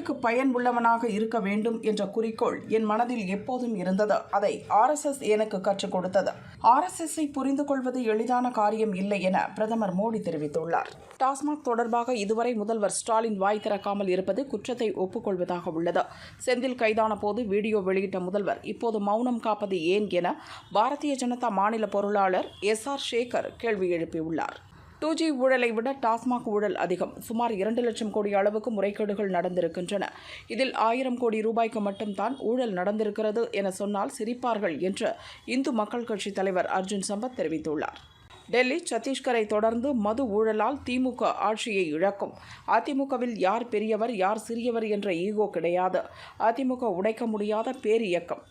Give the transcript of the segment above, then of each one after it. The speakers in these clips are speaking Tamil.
மக்களுக்கு பயன் உள்ளவனாக இருக்க வேண்டும் என்ற குறிக்கோள் என் மனதில் எப்போதும் இருந்தது. அதை RSS எனக்கு கற்றுக் கொடுத்தது. RSSஐ புரிந்து கொள்வது எளிதான காரியம் இல்லை என பிரதமர் மோடி தெரிவித்துள்ளார். டாஸ்மாக் தொடர்பாக இதுவரை முதல்வர் ஸ்டாலின் வாய் திறக்காமல் இருப்பது குற்றத்தை ஒப்புக்கொள்வதாக உள்ளது. செந்தில் கைதான போது வீடியோ வெளியிட்ட முதல்வர் இப்போது மௌனம் காப்பது ஏன் என பாரதிய ஜனதா மாநில பொருளாளர் SR சேகர் கேள்வி எழுப்பியுள்ளார். 2G ஊழலை விட டாஸ்மாக் ஊழல் அதிகம். சுமார் 2 லட்சம் கோடி அளவுக்கு முறைகேடுகள் நடந்திருக்கின்றன. இதில் 1000 கோடி ரூபாய்க்கு மட்டும்தான் ஊழல் நடந்திருக்கிறது என சொன்னால் சிரிப்பார்கள் என்று இந்து மக்கள் கட்சி தலைவர் அர்ஜுன் சம்பத் தெரிவித்துள்ளார். டெல்லி, சத்தீஸ்கரை தொடர்ந்து மது ஊழலால் திமுக ஆட்சியை இழக்கும். அதிமுகவில் யார் பெரியவர் யார் சிறியவர் என்ற ஈகோ கிடையாது. அதிமுக உடைக்க முடியாத பேரியக்கம்.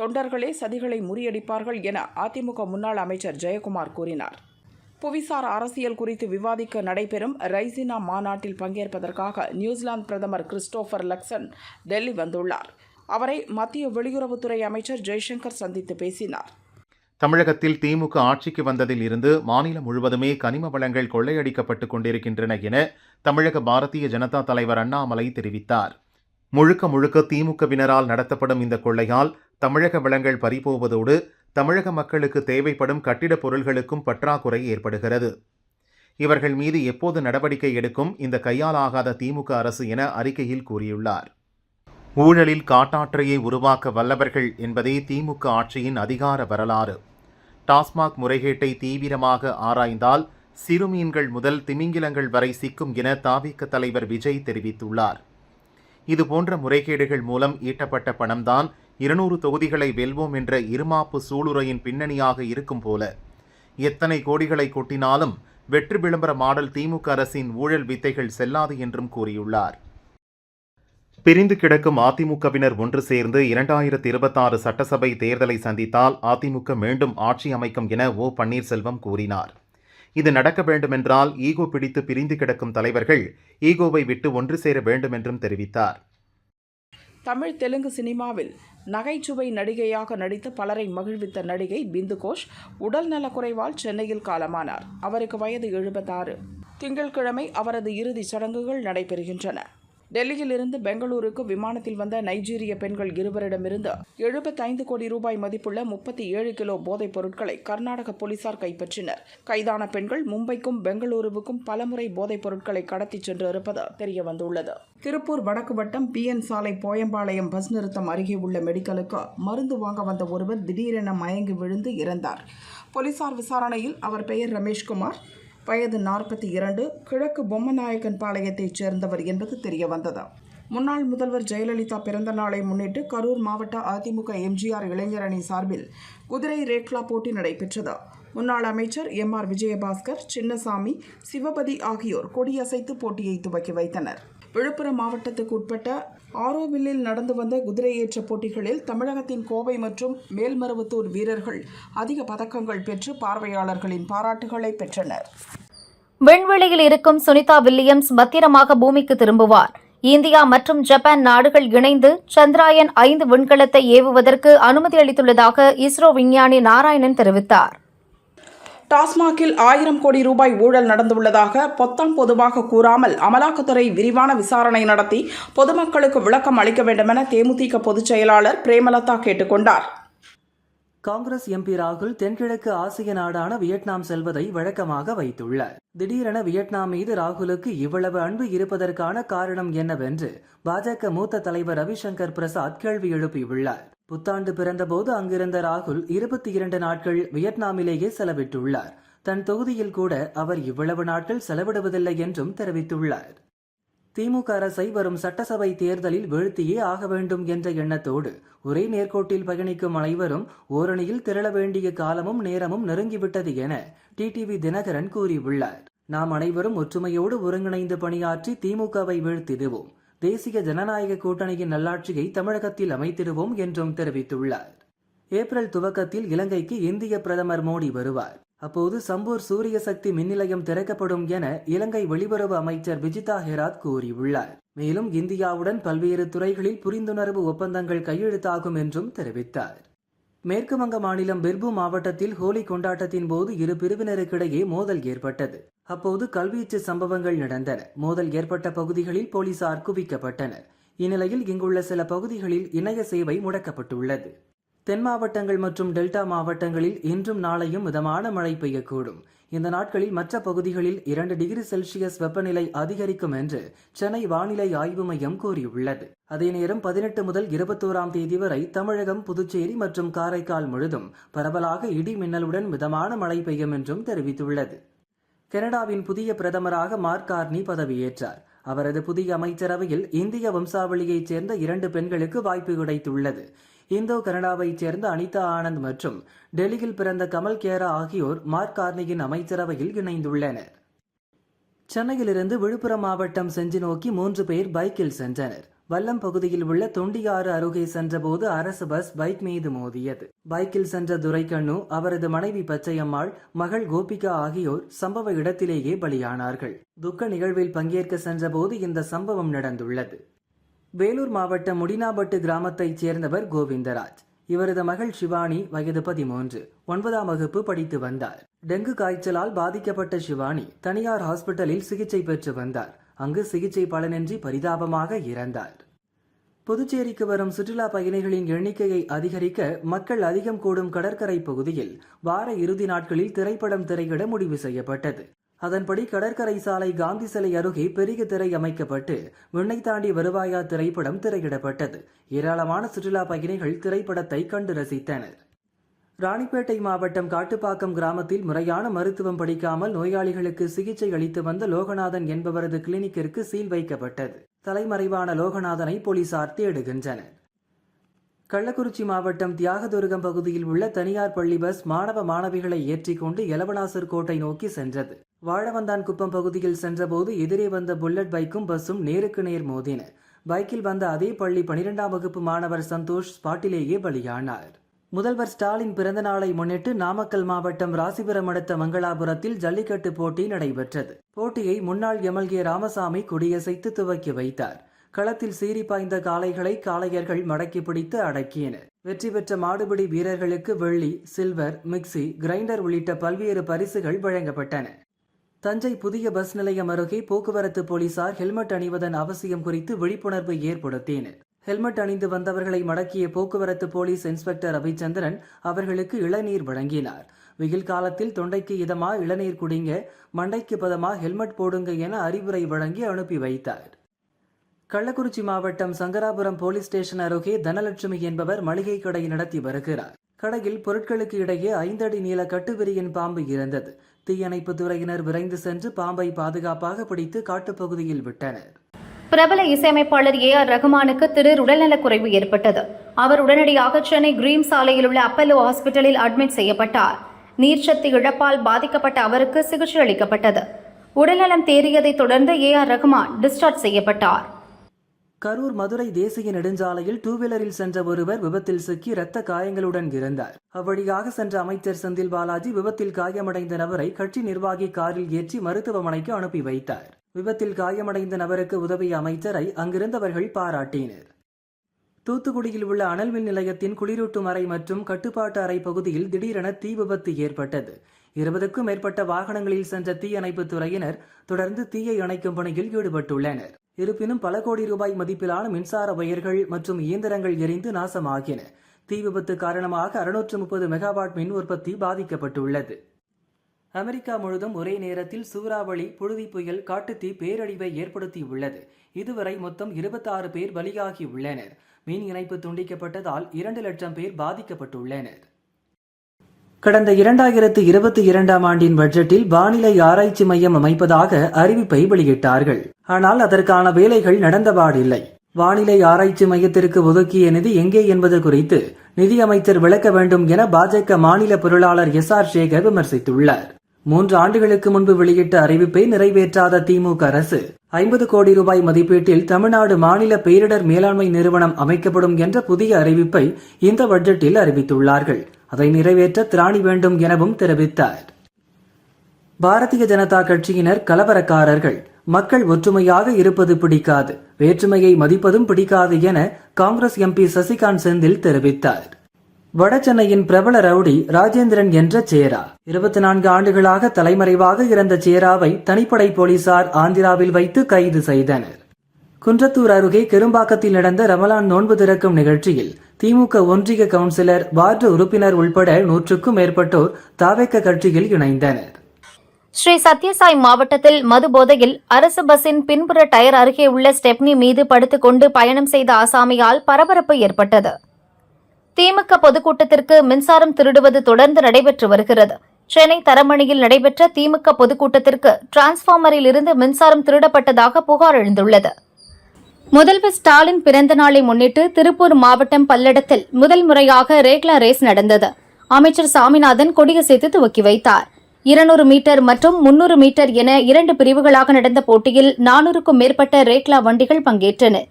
தொண்டர்களே சதிகளை முறியடிப்பார்கள் என அதிமுக முன்னாள் அமைச்சர் ஜெயக்குமார் கூறினார். புவிசார் அரசியல் குறித்து விவாதிக்க நடைபெறும் ரைசினா மாநாட்டில் பங்கேற்பதற்காக நியூசிலாந்து பிரதமர் கிறிஸ்டோபர் லக்சன் டெல்லி வந்துள்ளார். அவரை மத்திய வெளியுறவுத்துறை அமைச்சர் ஜெய்சங்கர் சந்தித்து பேசினார். தமிழகத்தில் திமுக ஆட்சிக்கு வந்ததில் இருந்து மாநிலம் முழுவதுமே கனிம வளங்கள் கொள்ளையடிக்கப்பட்டுக் கொண்டிருக்கின்றன என தமிழக பாரதிய ஜனதா தலைவர் அண்ணாமலை தெரிவித்தார். முழுக்க திமுகவினரால் நடத்தப்படும் இந்த கொள்ளையால் தமிழக வளங்கள் பறிபோவதோடு தமிழக மக்களுக்கு தேவைப்படும் கட்டிடப் பொருள்களுக்கும் பற்றாக்குறை ஏற்படுகிறது. இவர்கள் மீது எப்போது நடவடிக்கை எடுக்கும் இந்த கையாலாகாத திமுக அரசு என அறிக்கையில் கூறியுள்ளார். ஊழலில் காட்டாற்றையை உருவாக்க வல்லவர்கள் என்பதே திமுக ஆட்சியின் அதிகார வரலாறு. டாஸ்மாக் முறைகேட்டை தீவிரமாக ஆராய்ந்தால் சிறுமீன்கள் முதல் திமிங்கிலங்கள் வரை சிக்கும் என தவிக தலைவர் விஜய் தெரிவித்துள்ளார். இதுபோன்ற முறைகேடுகள் மூலம் ஈட்டப்பட்ட பணம்தான் 200 தொகுதிகளை வெல்வோம் என்ற இருமாப்பு சூளுரையின் பின்னணியாக இருக்கும் போல எத்தனை கோடிகளை கொட்டினாலும் வெற்றி விளம்பர மாடல் திமுக அரசின் ஊழல் வித்தைகள் செல்லாது என்றும் கூறியுள்ளார். பிரிந்து கிடக்கும் அதிமுகவினர் ஒன்று சேர்ந்து 2026 சட்டசபை தேர்தலை சந்தித்தால் அதிமுக மீண்டும் ஆட்சி அமைக்கும் என O பன்னீர்செல்வம் கூறினார். இது நடக்க வேண்டுமென்றால் ஈகோ பிடித்து பிரிந்து கிடக்கும் தலைவர்கள் ஈகோவை விட்டு ஒன்று சேர வேண்டும் என்றும் தெரிவித்தார். தமிழ், தெலுங்கு சினிமாவில் நகைச்சுவை நடிகையாக நடித்து பலரை மகிழ்வித்த நடிகை பிந்து கோஷ் உடல் நலக்குறைவால் சென்னையில் காலமானார். அவருக்கு வயது 76. திங்கட்கிழமை அவரது இறுதிச் சடங்குகள் நடைபெறுகின்றன. டெல்லியில் இருந்து பெங்களூருக்கு விமானத்தில் வந்த நைஜீரிய பெண்கள் இருவரிடமிருந்து 75 கோடி ரூபாய் மதிப்புள்ள 37 கிலோ போதைப் பொருட்களை கர்நாடக போலீசார் கைப்பற்றினர். கைதான பெண்கள் மும்பைக்கும் பெங்களூருவுக்கும் பலமுறை போதைப் பொருட்களை கடத்திச் சென்றிருப்பது தெரியவந்துள்ளது. திருப்பூர் வடக்கு வட்டம் PN சாலை போயம்பாளையம் பஸ் நிறுத்தம் அருகே உள்ள மெடிக்கலுக்கு மருந்து வாங்க வந்த ஒருவர் திடீரென மயங்கி விழுந்து இறந்தார். போலீசார் விசாரணையில் அவர் பெயர் ரமேஷ்குமார், வயது 42, கிழக்கு பொம்மநாயக்கன் பாளையத்தைச் சேர்ந்தவர் என்பது தெரியவந்தது. முன்னாள் முதல்வர் ஜெயலலிதா பிறந்த நாளை முன்னிட்டு கரூர் மாவட்ட அதிமுக MGR இளைஞர் அணி சார்பில் குதிரை ரேக்லா போட்டி நடைபெற்றது. முன்னாள் அமைச்சர் MR விஜயபாஸ்கர், சின்னசாமி, சிவபதி ஆகியோர் கொடியசைத்து போட்டியை துவக்கி வைத்தனர். விழுப்புரம் மாவட்டத்துக்கு உட்பட்ட ஆரோவில்லில் நடந்து வந்த குதிரையேற்ற போட்டிகளில் தமிழகத்தின் கோவை மற்றும் மேல்மருவத்தூர் வீரர்கள் அதிக பதக்கங்கள் பெற்று பார்வையாளர்களின் பாராட்டுகளை பெற்றனர். விண்வெளியில் இருக்கும் சுனிதா வில்லியம்ஸ் பத்திரமாக பூமிக்கு திரும்புவார். இந்தியா மற்றும் ஜப்பான் நாடுகள் இணைந்து சந்திராயன் 5 விண்கலத்தை ஏவுவதற்கு அனுமதி அளித்துள்ளதாக இஸ்ரோ விஞ்ஞானி நாராயணன் தெரிவித்தார். டாஸ்மாகில் 1000 கோடி ரூபாய் ஊழல் நடந்துள்ளதாக பொத்தாம் பொதுவாக கூறாமல் அமலாக்கத்துறை விரிவான விசாரணை நடத்தி பொதுமக்களுக்கு விளக்கம் அளிக்க வேண்டுமென தேமுதிக பொதுச் செயலாளர் பிரேமலதா கேட்டுக்கொண்டார். காங்கிரஸ் MP ராகுல் தென்கிழக்கு ஆசிய நாடான வியட்நாம் செல்வதை வழக்கமாக வைத்துள்ளார். திடீரென வியட்நாம் மீது ராகுலுக்கு இவ்வளவு அன்பு இருப்பதற்கான காரணம் என்னவென்று பாஜக மூத்த தலைவர் ரவிசங்கர் பிரசாத் கேள்வி எழுப்பியுள்ளார். புத்தாண்டு பிறந்தபோது அங்கிருந்த ராகுல் 22 நாட்கள் வியட்நாமிலேயே செலவிட்டுள்ளார். தன் தொகுதியில் கூட அவர் இவ்வளவு நாட்கள் செலவிடுவதில்லை என்றும் தெரிவித்துள்ளார். திமுக அரசை வரும் சட்டசபை தேர்தலில் வீழ்த்தியே ஆக வேண்டும் என்ற எண்ணத்தோடு ஒரே நேர்கோட்டில் பயணிக்கும் அனைவரும் ஓரணியில் திரள வேண்டிய காலமும் நேரமும் நெருங்கிவிட்டது என டிடிவி தினகரன் கூறியுள்ளார். நாம் அனைவரும் ஒற்றுமையோடு ஒருங்கிணைந்து பணியாற்றி திமுகவை வீழ்த்திடுவோம், தேசிய ஜனநாயக கூட்டணியின் நல்லாட்சியை தமிழகத்தில் அமைத்திடுவோம் என்றும் தெரிவித்துள்ளார். ஏப்ரல் துவக்கத்தில் இலங்கைக்கு இந்திய பிரதமர் மோடி வருவார். அப்போது சம்பூர் சூரிய சக்தி மின் நிலையம் திறக்கப்படும் என இலங்கை வெளியுறவு அமைச்சர் விஜிதா ஹெராத் கூறியுள்ளார். மேலும் இந்தியாவுடன் பல்வேறு துறைகளில் புரிந்துணர்வு ஒப்பந்தங்கள் கையெழுத்தாகும் என்றும் தெரிவித்தார். மேற்குவங்க மாநிலம் பிர்பூம் மாவட்டத்தில் ஹோலி கொண்டாட்டத்தின் போது இரு பிரிவினருக்கிடையே மோதல் ஏற்பட்டது. அப்போது கல்வீச்சு சம்பவங்கள் நடந்தன. மோதல் ஏற்பட்ட பகுதிகளில் போலீசார் குவிக்கப்பட்டனர். இந்நிலையில் இங்குள்ள சில பகுதிகளில் இணைய சேவை முடக்கப்பட்டுள்ளது. தென் மாவட்டங்கள் மற்றும் டெல்டா மாவட்டங்களில் இன்றும் நாளையும் மிதமான மழை பெய்யக்கூடும். இந்த நாட்களில் மற்ற பகுதிகளில் 2 டிகிரி செல்சியஸ் வெப்பநிலை அதிகரிக்கும் என்று சென்னை வானிலை ஆய்வு மையம் கூறியுள்ளது. அதே நேரம் 18 முதல் 21ஆம் தேதி வரை தமிழகம், புதுச்சேரி மற்றும் காரைக்கால் முழுதும் பரவலாக இடி மின்னலுடன் மிதமான மழை பெய்யும் என்றும் தெரிவித்துள்ளது. கனடாவின் புதிய பிரதமராக மார்க் கார்னி பதவியேற்றார். அவரது புதிய அமைச்சரவையில் இந்திய வம்சாவளியைச் சேர்ந்த 2 பெண்களுக்கு வாய்ப்பு கிடைத்துள்ளது. இந்தோ கனடாவைச் சேர்ந்த அனிதா ஆனந்த் மற்றும் டெல்லியில் பிறந்த கமல் கேரா ஆகியோர் மார்க் கார்னியின் அமைச்சரவையில் இணைந்துள்ளனர். சென்னையிலிருந்து விழுப்புரம் மாவட்டம் செஞ்சி நோக்கி 3 பேர் பைக்கில் சென்றனர். வல்லம் பகுதியில் உள்ள தொண்டியாறு அருகே சென்றபோது அரசு பஸ் பைக் மீது மோதியது. பைக்கில் சென்ற துரைக்கண்ணு, அவரது மனைவி பச்சையம்மாள், மகள் கோபிகா ஆகியோர் சம்பவ இடத்திலேயே பலியானார்கள். துக்க நிகழ்வில் பங்கேற்க சென்றபோது இந்த சம்பவம் நடந்துள்ளது. வேலூர் மாவட்டம் முடினாபட்டு கிராமத்தைச் சேர்ந்தவர் கோவிந்தராஜ். இவரது மகள் சிவானி வயது 13, 9ஆம் வகுப்பு படித்து வந்தார். டெங்கு காய்ச்சலால் பாதிக்கப்பட்ட சிவானி தனியார் ஹாஸ்பிட்டலில் சிகிச்சை பெற்று வந்தார். அங்கு சிகிச்சை பலனின்றி பரிதாபமாக இறந்தார். புதுச்சேரிக்கு வரும் சுற்றுலா பயணிகளின் எண்ணிக்கையை அதிகரிக்க மக்கள் அதிகம் கூடும் கடற்கரை பகுதியில் வார இறுதி நாட்களில் திரைப்படம் திரையிட முடிவு செய்யப்பட்டது. அதன்படி கடற்கரை சாலை காந்தி சிலை அருகே பெரிய திரை அமைக்கப்பட்டு விண்ணை தாண்டி வருவாயா திரைப்படம் திரையிடப்பட்டது. ஏராளமான சுற்றுலா பயணிகள் திரைப்படத்தை கண்டு ரசித்தனர். ராணிப்பேட்டை மாவட்டம் காட்டுப்பாக்கம் கிராமத்தில் முறையான மருத்துவம் படிக்காமல் நோயாளிகளுக்கு சிகிச்சை அளித்து வந்த லோகநாதன் என்பவரது கிளினிக்கிற்கு சீல் வைக்கப்பட்டது. தலைமறைவான லோகநாதனை போலீசார் தேடுகின்றனர். கள்ளக்குறிச்சி மாவட்டம் தியாகதுர்கம் பகுதியில் உள்ள தனியார் பள்ளி பஸ் மாணவ மாணவிகளை ஏற்றிக்கொண்டு எலவனாசர் கோட்டை நோக்கி சென்றது. வாழவந்தான் குப்பம் பகுதியில் சென்றபோது எதிரே வந்த புல்லட் பைக்கும் பஸ்ஸும் நேருக்கு நேர் மோதின. பைக்கில் வந்த அதே பள்ளி 12ஆம் வகுப்பு மாணவர் சந்தோஷ் ஸ்பாட்டிலேயே பலியானார். முதல்வர் ஸ்டாலின் பிறந்த நாளை முன்னிட்டு நாமக்கல் மாவட்டம் ராசிபுரம் அடுத்த மங்களாபுரத்தில் ஜல்லிக்கட்டு போட்டி நடைபெற்றது. போட்டியை முன்னாள் எம்எல்ஏ ராமசாமி கொடியசைத்து துவக்கி வைத்தார். களத்தில் சீறி பாய்ந்த காளைகளை காளையர்கள் மடக்கி பிடித்து அடக்கியனர். வெற்றி பெற்ற மாடுபிடி வீரர்களுக்கு வெள்ளி, சில்வர், மிக்சி, கிரைண்டர் உள்ளிட்ட பல்வேறு பரிசுகள் வழங்கப்பட்டன. தஞ்சை புதிய பஸ் நிலையம் அருகே போக்குவரத்து போலீசார் ஹெல்மெட் அணிவதன் அவசியம் குறித்து விழிப்புணர்வு ஏற்படுத்தினர். ஹெல்மெட் அணிந்து வந்தவர்களை மடக்கிய போக்குவரத்து போலீஸ் இன்ஸ்பெக்டர் ரவிச்சந்திரன் அவர்களுக்கு இளநீர் வழங்கினார். வெயில் காலத்தில் தொண்டைக்கு இதமா இளநீர் குடிங்க, மண்டைக்கு பதமா ஹெல்மெட் போடுங்க என அறிவுரை வழங்கி அனுப்பி வைத்தார். கள்ளக்குறிச்சி மாவட்டம் சங்கராபுரம் போலீஸ் ஸ்டேஷன் அருகே தனலட்சுமி என்பவர் மளிகை கடை நடத்தி வருகிறார். கடையில் பொருட்களுக்கு இடையே 5 அடி நீள கட்டுவிரியின் பாம்பு இருந்தது. தீயணைப்பு துறையினர் விரைந்து சென்று பாம்பை பாதுகாப்பாக பிடித்து காட்டுப்பகுதியில் விட்டனர். பிரபல இசையமைப்பாளர் AR ரஹ்மானுக்கு திடீர் உடல்நலக்குறைவு ஏற்பட்டது. அவர் உடனடியாக சென்னை கிரீம் சாலையில் உள்ள அப்பல்லோ ஹாஸ்பிட்டலில் அட்மிட் செய்யப்பட்டார். நீர்ச்சத்து இழப்பால் பாதிக்கப்பட்ட அவருக்கு சிகிச்சை அளிக்கப்பட்டது. உடல்நலம் தேறியதைத் தொடர்ந்து AR ரஹ்மான் டிஸ்சார்ஜ் செய்யப்பட்டார். கரூர் மதுரை தேசிய நெடுஞ்சாலையில் 2வீலரில் சென்ற ஒருவர் விபத்தில் சிக்கி இரத்த காயங்களுடன் இறந்தார். அவ்வழியாக சென்ற அமைச்சர் செந்தில் பாலாஜி விபத்தில் காயமடைந்த நபரை கட்சி நிர்வாகி காரில் ஏற்றி மருத்துவமனைக்கு அனுப்பி வைத்தார். விபத்தில் காயமடைந்த நபருக்கு உதவிய அமைச்சரை அங்கிருந்தவர்கள் பாராட்டினர். தூத்துக்குடியில் உள்ள அனல் மின் நிலையத்தின் குளிரூட்டும் அறை மற்றும் கட்டுப்பாட்டு அறை பகுதியில் திடீரென தீ விபத்து ஏற்பட்டது. 20க்கும் மேற்பட்ட வாகனங்களில் சென்ற தீயணைப்புத் துறையினர் தொடர்ந்து தீயை அணைக்கும் பணியில் ஈடுபட்டுள்ளனர். இருப்பினும் பல கோடி ரூபாய் மதிப்பிலான மின்சார வயர்கள் மற்றும் இயந்திரங்கள் எரிந்து நாசமாகின. தீ விபத்து காரணமாக 630 மெகாவாட் மின் உற்பத்தி பாதிக்கப்பட்டுள்ளது. அமெரிக்கா முழுதும் ஒரே நேரத்தில் சூறாவளி, புழுதி புயல், காட்டுத்தீ பேரழிவை ஏற்படுத்தியுள்ளது. இதுவரை மொத்தம் 26 பேர் பலியாகி உள்ளனர். மின் இணைப்பு துண்டிக்கப்பட்டதால் 2 லட்சம் பேர் பாதிக்கப்பட்டுள்ளனர். கடந்த 2022ஆம் ஆண்டின் பட்ஜெட்டில் வானிலை ஆராய்ச்சி மையம் அமைப்பதாக அறிவிப்பை வெளியிட்டார்கள். ஆனால் அதற்கான வேலைகள் நடந்தபாடில்லை. வானிலை ஆராய்ச்சி மையத்திற்கு ஒதுக்கிய நிதி எங்கே என்பது குறித்து நிதியமைச்சர் விளக்க வேண்டும் என பாஜக மாநில பொருளாளர் SR சேகர் விமர்சித்துள்ளார். 3 ஆண்டுகளுக்கு முன்பு வெளியிட்ட அறிவிப்பை நிறைவேற்றாத திமுக அரசு 50 கோடி ரூபாய் மதிப்பீட்டில் தமிழ்நாடு மாநில பேரிடர் மேலாண்மை நிறுவனம் அமைக்கப்படும் என்ற புதிய அறிவிப்பை இந்த பட்ஜெட்டில் அறிவித்துள்ளார்கள். அதை நிறைவேற்ற திராணி வேண்டும் எனவும் தெரிவித்தார். பாரதிய ஜனதா கட்சியினர் கலவரக்காரர்கள், மக்கள் ஒற்றுமையாக இருப்பது பிடிக்காது, வேற்றுமையை மதிப்பதும் பிடிக்காது என காங்கிரஸ் MP சசிகாந்த் செந்தில் தெரிவித்தார். வடசென்னையின் பிரபல ரவுடி ராஜேந்திரன் என்ற சேரா 24 ஆண்டுகளாக தலைமறைவாக இருந்த சேராவை தனிப்படை போலீசார் ஆந்திராவில் வைத்து கைது செய்தனர். குன்றத்தூர் அருகே கிரும்பாக்கத்தில் நடந்த ரமலான் நோன்பு திறக்கும் நிகழ்ச்சியில் திமுக ஒன்றிய கவுன்சிலர், வார்டு உறுப்பினர் உள்பட 100க்கும் மேற்பட்டோர் தாவேக கட்சியில் இணைந்தனர். ஸ்ரீ சத்யசாய் மாவட்டத்தில் மது போதையில் அரசு பஸ்ஸின் பின்புற டயர் அருகே உள்ள ஸ்டெப்னி மீது படுத்துக்கொண்டு பயணம் செய்த ஆசாமியால் பரபரப்பு ஏற்பட்டது. திமுக பொதுக்கூட்டத்திற்கு மின்சாரம் திருடுவது தொடர்ந்து நடைபெற்று வருகிறது. சென்னை தரமணியில் நடைபெற்ற திமுக பொதுக்கூட்டத்திற்கு டிரான்ஸ்பார்மரில் இருந்து மின்சாரம் திருடப்பட்டதாக புகார் எழுந்துள்ளது. முதல்வர் ஸ்டாலின் பிறந்த நாளை முன்னிட்டு திருப்பூர் மாவட்டம் பல்லடத்தில் முதல் முறையாக ரேக்லா ரேஸ் நடந்தது. அமைச்சர் சாமிநாதன் கொடியசைத்து துவக்கி வைத்தார். 200 மீட்டர் மற்றும் 300 மீட்டர் என 2 பிரிவுகளாக நடந்த போட்டியில் 400க்கும் மேற்பட்ட ரேக்லா வண்டிகள் பங்கேற்றன.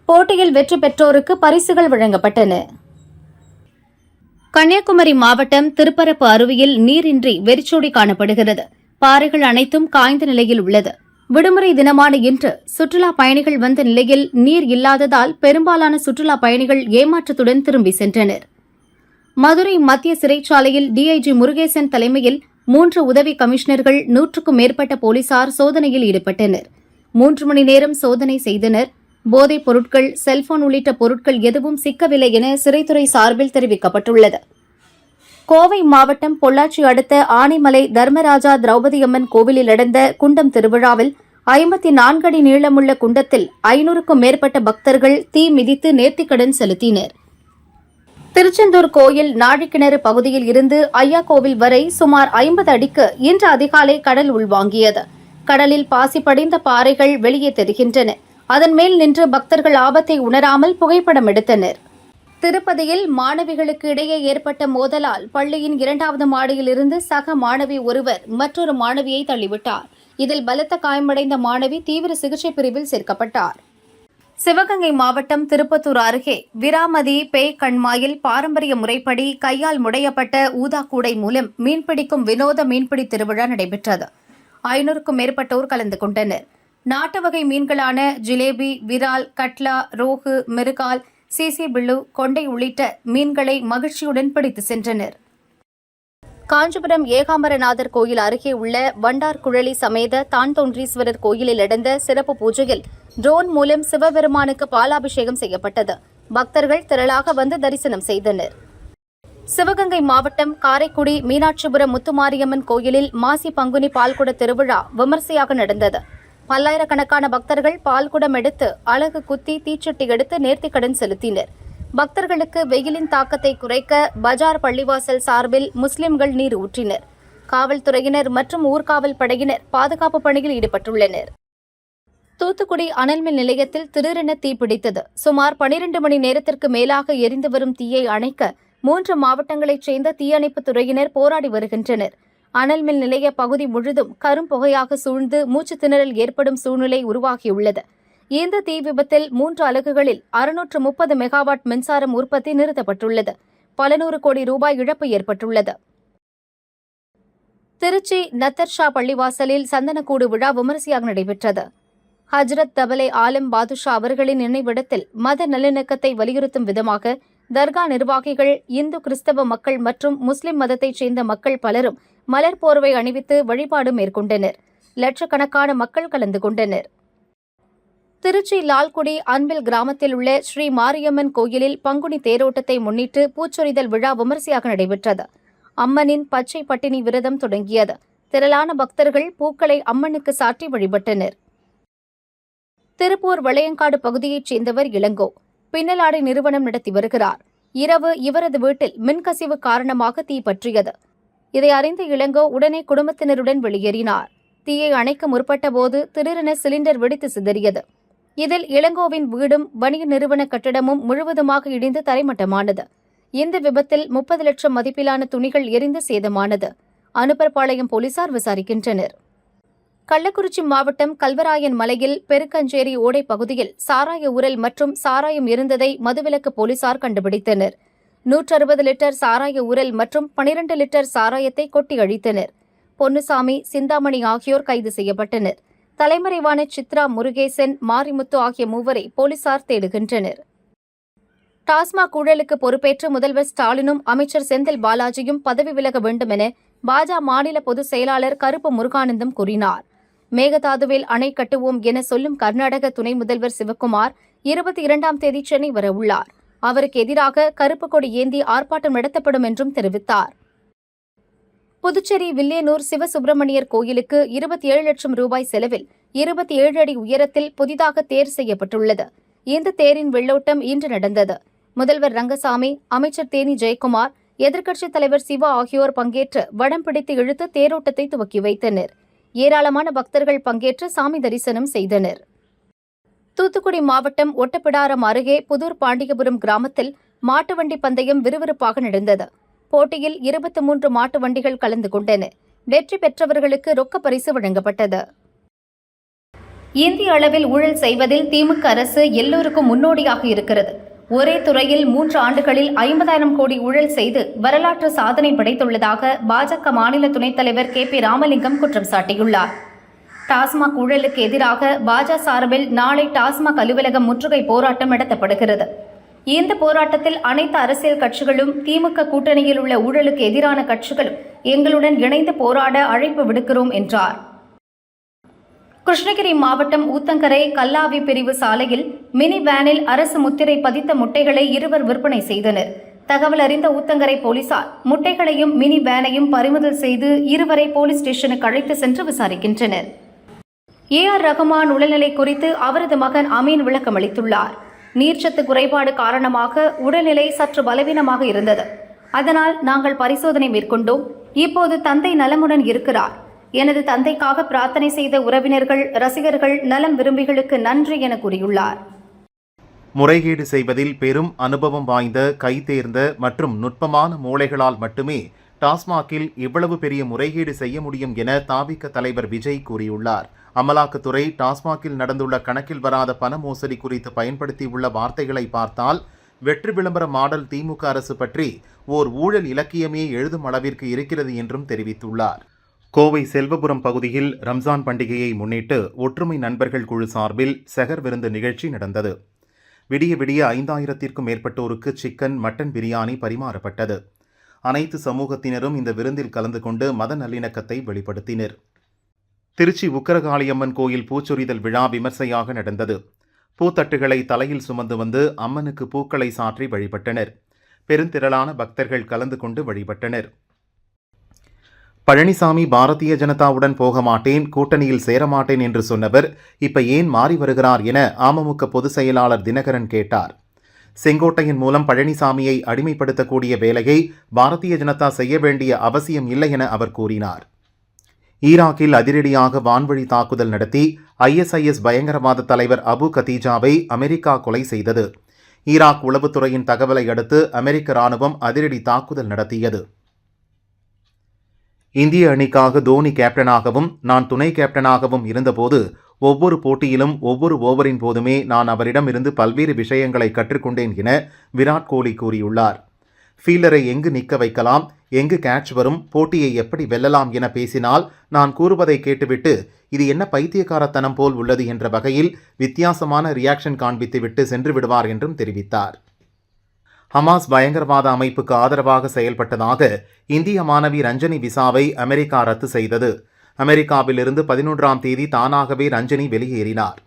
போட்டியில் வெற்றி பெற்றோருக்கு பரிசுகள் வழங்கப்பட்டன. கன்னியாகுமரி மாவட்டம் திருப்பரப்பு அருவியில் நீரின்றி வெறிச்சோடி காணப்படுகிறது. பாறைகள் அனைத்தும் காய்ந்த நிலையில் உள்ளது. விடுமுறை தினமான இன்று சுற்றுலா பயணிகள் வந்த நிலையில் நீர் இல்லாததால் பெரும்பாலான சுற்றுலா பயணிகள் ஏமாற்றத்துடன் திரும்பி சென்றனர். மதுரை மத்திய சிறைச்சாலையில் டிஐஜி முருகேசன் தலைமையில் 3 உதவி கமிஷனர்கள் 100க்கும் மேற்பட்ட போலீசார் சோதனையில் ஈடுபட்டனர். 3 மணி நேரம் சோதனை செய்தனர். போதைப் பொருட்கள், செல்போன் உள்ளிட்ட பொருட்கள் எதுவும் சிக்கவில்லை என சிறைத்துறை சார்பில் தெரிவிக்கப்பட்டுள்ளது. கோவை மாவட்டம் பொள்ளாச்சி அடுத்த ஆனைமலை தர்மராஜா திரௌபதியம்மன் கோவிலில் நடந்த குண்டம் திருவிழாவில் 54 அடி நீளமுள்ள குண்டத்தில் 500க்கும் மேற்பட்ட பக்தர்கள் தீ மிதித்து நேர்த்திக்கடன் செலுத்தினர். திருச்செந்தூர் கோயில் நாழிக்கிணறு பகுதியில் இருந்து ஐயா கோவில் வரை சுமார் 50 அடிக்கு இன்று அதிகாலை கடல் உள்வாங்கியது. கடலில் பாசி படிந்த பாறைகள் வெளியே தெரிகின்றன. அதன் மேல் நின்று பக்தர்கள் ஆபத்தை உணராமல் புகைப்படம் எடுத்தனர். திருப்பதியில் மாணவிகளுக்கு இடையே ஏற்பட்ட மோதலால் பள்ளியின் 2வது மாடியில் இருந்து சக மாணவி ஒருவர் மற்றொரு மாணவியை தள்ளிவிட்டார். இதில் பலத்த காயமடைந்த மாணவி தீவிர சிகிச்சை பிரிவில் சேர்க்கப்பட்டார். சிவகங்கை மாவட்டம் திருப்பத்தூர் அருகே விராமதி பேய் கண்மாயில் பாரம்பரிய முறைப்படி கையால் முடையப்பட்ட ஊதாக்கூடை மூலம் மீன்பிடிக்கும் வினோத மீன்பிடி திருவிழா நடைபெற்றது. 500க்கும் மேற்பட்டோர் கலந்து கொண்டனர். நாட்டு வகை மீன்களான ஜிலேபி, விரால், கட்லா, ரோகு, மிருகால், சீசி பிள்ளு, கொண்டை உள்ளிட்ட மீன்களை மகிழ்ச்சியுடன் பிடித்து சென்றனர். காஞ்சிபுரம் ஏகாம்பரநாதர் கோயில் அருகே உள்ள வண்டார் குழலி சமேத தான்தோன்றீஸ்வரர் கோயிலில் நடந்த சிறப்பு பூஜையில் ட்ரோன் மூலம் சிவபெருமானுக்கு பாலாபிஷேகம் செய்யப்பட்டது. பக்தர்கள் திரளாக வந்து தரிசனம் செய்தனர். சிவகங்கை மாவட்டம் காரைக்குடி மீனாட்சிபுரம் முத்துமாரியம்மன் கோயிலில் மாசி பங்குனி பால்குட திருவிழா விமர்சையாக நடந்தது. பல்லாயிரக்கணக்கான பக்தர்கள் பால்குடம் எடுத்து அலகு குத்தி தீச்சட்டி எடுத்து நேர்த்திக்கடன் செலுத்தினர். பக்தர்களுக்கு வெயிலின் தாக்கத்தை குறைக்க பஜார் பள்ளிவாசல் சார்பில் முஸ்லிம்கள் நீர் ஊற்றினர். காவல்துறையினர் மற்றும் ஊர்காவல் படையினர் பாதுகாப்பு பணியில் ஈடுபட்டுள்ளனர். தூத்துக்குடி அனல்மின் நிலையத்தில் திடீரென தீப்பிடித்தது. சுமார் 12 மணி நேரத்திற்கு மேலாக எரிந்து வரும் தீயை அணைக்க 3 மாவட்டங்களைச் சேர்ந்த தீயணைப்புத் துறையினர் போராடி வருகின்றனர். அனல்மின் நிலைய பகுதி முழுதும் கரும்புகையாக சூழ்ந்து மூச்சு திணறல் ஏற்படும் சூழ்நிலை உருவாகியுள்ளது. இந்த தீ விபத்தில் 3 அலகுகளில் 630 மெகாவாட் மின்சாரம் உற்பத்தி நிறுத்தப்பட்டுள்ளது. பல 100 கோடி ரூபாய் இழப்பு ஏற்பட்டுள்ளது. திருச்சி நத்தர்ஷா பள்ளிவாசலில் சந்தனக்கூடு விழா விமரிசையாக நடைபெற்றது. ஹஜ்ரத் தபலே ஆலம் பாதுஷா அவர்களின் நினைவிடத்தில் மத நல்லிணக்கத்தை வலியுறுத்தும் விதமாக தர்கா நிர்வாகிகள், இந்து கிறிஸ்தவ மக்கள் மற்றும் முஸ்லிம் மதத்தைச் சேர்ந்த மக்கள் பலரும் மலர் போர்வை அணிவித்து வழிபாடு மேற்கொண்டனர். லட்சக்கணக்கான மக்கள் கலந்து கொண்டனர். திருச்சி லால்குடி அன்பில் கிராமத்தில் உள்ள ஸ்ரீ மாரியம்மன் கோயிலில் பங்குனி தேரோட்டத்தை முன்னிட்டு பூச்சொரிதல் விழா விமரிசையாக நடைபெற்றது. அம்மனின் பச்சை பட்டினி விரதம் தொடங்கியது. திரளான பக்தர்கள் பூக்களை அம்மனுக்கு சாற்றி வழிபட்டனர். திருப்பூர் வளையங்காடு பகுதியைச் சேர்ந்தவர் இளங்கோ பின்னலாடை நிறுவனம் நடத்தி வருகிறார். இரவு இவரது வீட்டில் மின்கசிவு காரணமாக தீ பற்றியது. இதை அறிந்த இளங்கோ உடனே குடும்பத்தினருடன் வெளியேறினார். தீயை அணைக்க முற்பட்டபோது திடீரென சிலிண்டர் வெடித்து சிதறியது. இதில் இளங்கோவின் வீடும் வணிக நிறுவன கட்டடமும் முழுவதுமாக இடிந்து தரைமட்டமானது. இந்த விபத்தில் 30 லட்சம் மதிப்பிலான துணிகள் எரிந்து சேதமானது. அனுப்பர்பாளையம் போலீசார் விசாரிக்கின்றனர். கள்ளக்குறிச்சி மாவட்டம் கல்வராயன் மலையில் பெருக்கஞ்சேரி ஓடை பகுதியில் சாராய ஊறல் மற்றும் சாராயம் இருந்ததை மதுவிலக்கு போலீசார் கண்டுபிடித்தனர். 160 லிட்டர் சாராய ஊறல் மற்றும் 12 லிட்டர் சாராயத்தை கொட்டி அழித்தனர். பொன்னுசாமி, சிந்தாமணி ஆகியோர் கைது செய்யப்பட்டனர். தலைமறைவான சித்ரா, முருகேசன், மாரிமுத்து ஆகிய மூவரை போலீசார் தேடுகின்றனர். டாஸ்மாக் ஊழலுக்கு பொறுப்பேற்று முதல்வர் ஸ்டாலினும் அமைச்சர் செந்தில் பாலாஜியும் பதவி விலக வேண்டும் என பாஜக மாநில பொதுச் செயலாளர் கருப்பு முருகானந்தம் கூறினார். மேகதாதுவில் அணை கட்டுவோம் என சொல்லும் கர்நாடக துணை முதல்வர் சிவக்குமார் 22ஆம் தேதி சென்னை வரவுள்ளார். அவருக்கு எதிராக கருப்பு கொடி ஏந்தி ஆர்ப்பாட்டம் நடத்தப்படும் என்றும் தெரிவித்தார். புதுச்சேரி வில்லியனூர் சிவசுப்பிரமணியர் கோயிலுக்கு 27 லட்சம் ரூபாய் செலவில் 27 அடி உயரத்தில் புதிதாக தேர் செய்யப்பட்டுள்ளது. இந்த தேரின் வெள்ளோட்டம் இன்று நடந்தது. முதல்வர் ரங்கசாமி, அமைச்சர் தேனி ஜெயக்குமார், எதிர்க்கட்சித் தலைவர் சிவா ஆகியோர் பங்கேற்று வடம் பிடித்து இழுத்து தேரோட்டத்தை துவக்கி வைத்தனர். ஏராளமான பக்தர்கள் பங்கேற்று சாமி தரிசனம் செய்தனர். தூத்துக்குடி மாவட்டம் ஒட்டப்பிடாரம் அருகே புதூர் பாண்டியபுரம் கிராமத்தில் மாட்டு வண்டி பந்தயம் விறுவிறுப்பாக நடந்தது. போட்டியில் 23 மாட்டு வண்டிகள் கலந்து கொண்டன. வெற்றி பெற்றவர்களுக்கு ரொக்க பரிசு வழங்கப்பட்டது. இந்திய அளவில் ஊழல் செய்வதில் திமுக அரசு எல்லோருக்கும் முன்னோடியாக இருக்கிறது. ஒரே துறையில் 3 ஆண்டுகளில் 50,000 கோடி ஊழல் செய்து வரலாற்று சாதனை படைத்துள்ளதாக பாஜக மாநில துணைத் தலைவர் KP ராமலிங்கம் குற்றம் சாட்டியுள்ளார். டாஸ்மாக் ஊழலுக்கு எதிராக பாஜக சார்பில் நாளை டாஸ்மாக் அலுவலகம் முற்றுகை போராட்டம் நடத்தப்படுகிறது. இந்த போராட்டத்தில் அனைத்து அரசியல் கட்சிகளும், திமுக கூட்டணியில் உள்ள ஊழலுக்கு எதிரான கட்சிகளும் எங்களுடன் இணைந்து போராட அழைப்பு விடுக்கிறோம் என்றார். கிருஷ்ணகிரி மாவட்டம் ஊத்தங்கரை கல்லாவி பிரிவு சாலையில் மினி வேனில் அரசு முத்திரை பதித்த முட்டைகளை இருவர் விற்பனை செய்தனர். தகவல் அறிந்த ஊத்தங்கரை போலீசார் முட்டைகளையும் மினி வேனையும் பறிமுதல் செய்து இருவரை போலீஸ் ஸ்டேஷனுக்கு அழைத்து சென்று விசாரிக்கின்றனர். AR ரஹ்மான் உடல்நிலை குறித்து அவரது மகன் அமீன் விளக்கமளித்துள்ளார். நீர்ச்சத்து குறைபாடு காரணமாக உடல்நிலை சற்று பலவீனமாக இருந்தது. அதனால் நாங்கள் பரிசோதனை மேற்கொண்டோம். இப்போது தந்தை நலமுடன் இருக்கிறார். எனது தந்தைக்காக பிரார்த்தனை செய்த உறவினர்கள், ரசிகர்கள், நலம் விரும்பிகளுக்கு நன்றி என கூறியுள்ளார். முறைகேடு செய்வதில் பெரும் அனுபவம் வாய்ந்த, கைதேர்ந்த மற்றும் நுட்பமான மூளைகளால் மட்டுமே டாஸ்மாகில் இவ்வளவு பெரிய முறைகேடு செய்ய முடியும் என தாவிக தலைவர் விஜய் கூறியுள்ளார். அமலாக்கத்துறை டாஸ்மாகில் நடந்துள்ள கணக்கில் வராத பண மோசடி குறித்து பயன்படுத்தியுள்ள வார்த்தைகளை பார்த்தால் வெற்றி விளம்பர மாடல் திமுக அரசு பற்றி ஓர் ஊழல் இலக்கியமே எழுதும் அளவிற்கு இருக்கிறது என்றும் தெரிவித்துள்ளார். கோவை செல்வபுரம் பகுதியில் ரம்ஜான் பண்டிகையை முன்னிட்டு ஒற்றுமை நண்பர்கள் குழு சார்பில் செகர் விருந்து நிகழ்ச்சி நடந்தது. விடிய விடிய 5000த்திற்கும் மேற்பட்டோருக்கு சிக்கன், மட்டன் பிரியாணி பரிமாறப்பட்டது. அனைத்து சமூகத்தினரும் இந்த விருந்தில் கலந்து கொண்டு மத நல்லிணக்கத்தை வெளிப்படுத்தினர். திருச்சி உக்கரகாளியம்மன் கோயில் பூச்சொரிதல் விழா விமர்சையாக நடந்தது. பூத்தட்டுகளை தலையில் சுமந்து வந்து அம்மனுக்கு பூக்களை சாற்றி வழிபட்டனர். பெருந்திரளான பக்தர்கள் கலந்து கொண்டு வழிபட்டனர். பழனிசாமி பாரதிய ஜனதாவுடன் போக மாட்டேன், கூட்டணியில் சேரமாட்டேன் என்று சொன்னவர் இப்ப ஏன் மாறி வருகிறார் என அமமுக பொதுச் செயலாளர் தினகரன் கேட்டார். செங்கோட்டையின் மூலம் பழனிசாமியை அடிமைப்படுத்தக்கூடிய வேலையை பாரதிய ஜனதா செய்ய வேண்டிய அவசியம் இல்லை என அவர் கூறினார். ஈராக்கில் அதிரடியாக வான்வழி தாக்குதல் நடத்தி ISIS பயங்கரவாத தலைவர் அபு கதீஜாவை அமெரிக்கா கொலை செய்தது. ஈராக் உளவுத்துறையின் தகவலை அடுத்து அமெரிக்க ராணுவம் அதிரடி தாக்குதல் நடத்தியது. இந்திய அணிக்காக தோனி கேப்டனாகவும் நான் துணை கேப்டனாகவும் இருந்தபோது ஒவ்வொரு போட்டியிலும் ஒவ்வொரு ஓவரின் போதுமே நான் அவரிடமிருந்து பல்வேறு விஷயங்களை கற்றுக்கொண்டேன் என விராட் கோலி கூறியுள்ளார். ஃபீல்டரை எங்கு நிற்க வைக்கலாம், எங்கு கேட்ச் வரும், போட்டியை எப்படி வெல்லலாம் என பேசினால் நான் கூறுவதை கேட்டுவிட்டு இது என்ன பைத்தியக்காரத்தனம் போல் உள்ளது என்ற வகையில் வித்தியாசமான ரியாக்ஷன் காண்பித்துவிட்டு சென்று விடுவார் என்றும் தெரிவித்தார். ஹமாஸ் பயங்கரவாத அமைப்புக்கு ஆதரவாக செயல்பட்டதாக இந்திய மாணவி ரஞ்சனி விசாவை அமெரிக்கா ரத்து செய்தது. அமெரிக்காவிலிருந்து 11ஆம் தேதி தானாகவே ரஞ்சனி வெளியேறினார்.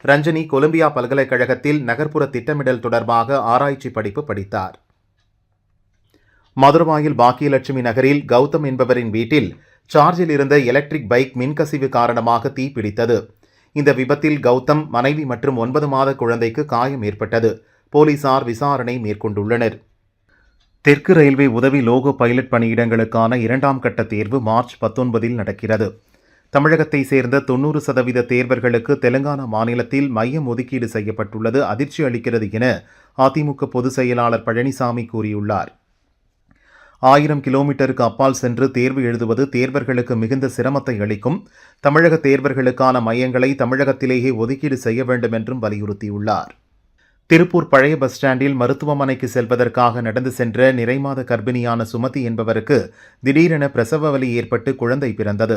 ரஞ்சனி கொலம்பியா பல்கலைக்கழகத்தில் நகர்ப்புற திட்டமிடல் தொடர்பாக ஆராய்ச்சி படிப்பு படித்தார். மதுரவாயில் பாக்கியலட்சுமி நகரில் கௌதம் என்பவரின் வீட்டில் சார்ஜில் இருந்த எலக்ட்ரிக் பைக் மின்கசிவு காரணமாக தீப்பிடித்தது. இந்த விபத்தில் கௌதம், மனைவி மற்றும் 9 மாத குழந்தைக்கு காயம் ஏற்பட்டது. போலீசார் விசாரணை மேற்கொண்டுள்ளனர். தெற்கு ரயில்வே உதவி லோகோ பைலட் பணியிடங்களுக்கான 2ஆம் கட்ட தேர்வு மார்ச் 19இல் நடக்கிறது. தமிழகத்தை சேர்ந்த 90% தேர்வர்களுக்கு தெலுங்கானா மாநிலத்தில் மையம் ஒதுக்கீடு செய்யப்பட்டுள்ளது அதிர்ச்சி அளிக்கிறது என அதிமுக பொதுச் செயலாளர் பழனிசாமி கூறியுள்ளார். 1000 கிலோமீட்டருக்கு அப்பால் சென்று தேர்வு எழுதுவது தேர்வர்களுக்கு மிகுந்த சிரமத்தை அளிக்கும். தமிழக தேர்வர்களுக்கான மையங்களை தமிழகத்திலேயே ஒதுக்கீடு செய்ய வேண்டும் என்றும் வலியுறுத்தியுள்ளார். திருப்பூர் பழைய பஸ் ஸ்டாண்டில் மருத்துவமனைக்கு செல்வதற்காக நடந்து சென்ற நிறைமாத கர்ப்பிணியான சுமதி என்பவருக்கு திடீரென பிரசவ வலி ஏற்பட்டு குழந்தை பிறந்தது.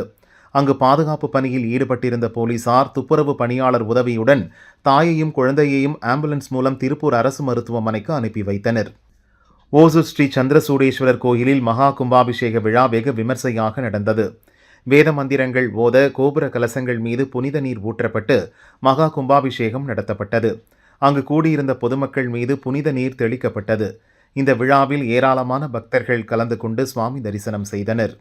அங்கு பாதுகாப்பு பணியில் ஈடுபட்டிருந்த போலீசார் துப்புரவு பணியாளர் உதவியுடன் தாயையும் குழந்தையையும் ஆம்புலன்ஸ் மூலம் திருப்பூர் அரசு மருத்துவமனைக்கு அனுப்பி வைத்தனர். ஓசூர் ஸ்ரீ சந்திரசூடேஸ்வரர் கோயிலில் மகா கும்பாபிஷேக விழா வெகு விமர்சையாக நடந்தது. வேத மந்திரங்கள் ஓத கோபுர கலசங்கள் மீது புனித நீர் ஊற்றப்பட்டு மகா கும்பாபிஷேகம் நடத்தப்பட்டது. அங்கு கூடியிருந்த பொதுமக்கள் மீது புனித நீர் தெளிக்கப்பட்டது. இந்த விழாவில் ஏராளமான பக்தர்கள் கலந்து கொண்டு சுவாமி தரிசனம் செய்தனர்.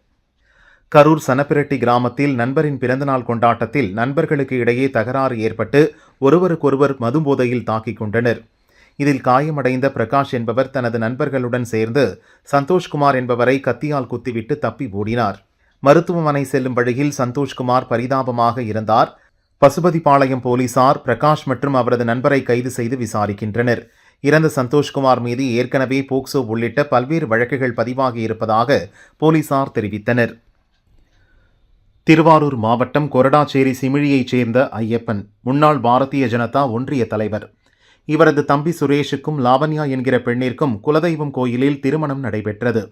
கரூர் சனப்பிரட்டி கிராமத்தில் நண்பரின் பிறந்தநாள் கொண்டாட்டத்தில் நண்பர்களுக்கு இடையே தகராறு ஏற்பட்டு ஒருவருக்கொருவர் மதுபோதையில் தாக்கிக் கொண்டனர். இதில் காயமடைந்த பிரகாஷ் என்பவர் தனது நண்பர்களுடன் சேர்ந்து சந்தோஷ்குமார் என்பவரை கத்தியால் குத்திவிட்டு தப்பி ஓடினார். மருத்துவமனை செல்லும் வழியில் சந்தோஷ்குமார் பரிதாபமாக இருந்தார். பசுபதிபாளையம் போலீசார் பிரகாஷ் மற்றும் அவரது நண்பரை கைது செய்து விசாரிக்கின்றனர். இறந்த சந்தோஷ்குமார் மீது ஏற்கனவே போக்சோ உள்ளிட்ட பல்வேறு வழக்குகள் பதிவாகி இருப்பதாக போலீசார் தெரிவித்தனர். திருவாரூர் மாவட்டம் கொரடாச்சேரி சிமிழியைச் சேர்ந்த ஐயப்பன் முன்னாள் பாரதிய ஜனதா ஒன்றிய தலைவர். இவரது தம்பி சுரேஷுக்கும் லாவண்யா என்கிற பெண்ணிற்கும் குலதெய்வம் கோயிலில் திருமணம் நடைபெற்றது.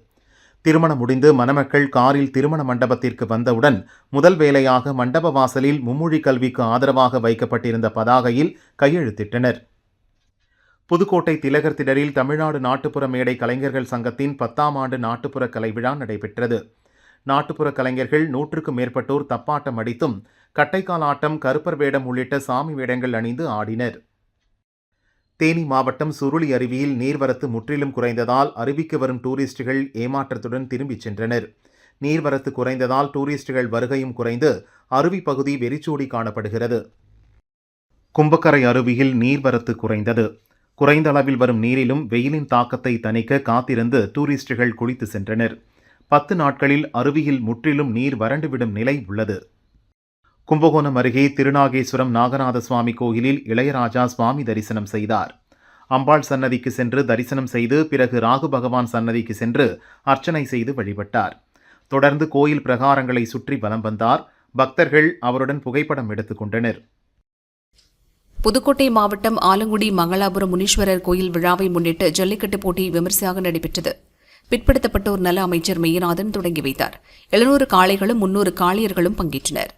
திருமணம் முடிந்து மணமக்கள் காரில் திருமண மண்டபத்திற்கு வந்தவுடன் முதல் வேலையாக மண்டப வாசலில் மும்மொழி கல்விக்கு ஆதரவாக வைக்கப்பட்டிருந்த பதாகையில் கையெழுத்திட்டனர். புதுக்கோட்டை திலகர் திடலில் தமிழ்நாடு நாட்டுப்புற மேடை கலைஞர்கள் சங்கத்தின் 10ஆம் ஆண்டு நாட்டுப்புற கலை விழா நடைபெற்றது. நாட்டுப்புற கலைஞர்கள் 100க்கும் மேற்பட்டோர் தப்பாட்டம் அடித்தும் கட்டைக்கால் ஆட்டம், கருப்பர் வேடம் உள்ளிட்ட சாமி வேடங்கள் அணிந்து ஆடினர். தேனி மாவட்டம் சுருளி அருவியில் நீர்வரத்து முற்றிலும் குறைந்ததால் அருவிக்கு வரும் டூரிஸ்டுகள் ஏமாற்றத்துடன் திரும்பிச் சென்றனர். நீர்வரத்து குறைந்ததால் டூரிஸ்டுகள் வருகையும் குறைந்து அருவி பகுதி வெறிச்சோடி காணப்படுகிறது. கும்பக்கரை அருவியில் நீர்வரத்து குறைந்தது. குறைந்த அளவில் வரும் நீரிலும் வெயிலின் தாக்கத்தை தணிக்க காத்திருந்து டூரிஸ்டுகள் குளித்து சென்றனர். 10 நாட்களில் அருவியில் முற்றிலும் நீர் வறண்டுவிடும் நிலை உள்ளது. கும்பகோணம் அருகே திருநாகேஸ்வரம் நாகநாத சுவாமி கோயிலில் இளையராஜா சுவாமி தரிசனம் செய்தார். அம்பாள் சன்னதிக்கு சென்று தரிசனம் செய்து பிறகு ராகு பகவான் சன்னதிக்கு சென்று அர்ச்சனை செய்து வழிபட்டார். தொடர்ந்து கோயில் பிரகாரங்களை சுற்றி வலம் வந்தார். பக்தர்கள் அவருடன் புகைப்படம் எடுத்துக் கொண்டனர். புதுக்கோட்டை மாவட்டம் ஆலங்குடி மங்களாபுரம் முனீஸ்வரர் கோயில் விழாவை முன்னிட்டு ஜல்லிக்கட்டு போட்டி விமர்சையாக நடைபெற்றது. பிற்படுத்தப்பட்டோர் நல அமைச்சர் மெய்யநாதன் தொடங்கி வைத்தார். 700 காளைகளும் 300 காளையர்களும் பங்கேற்றனர்.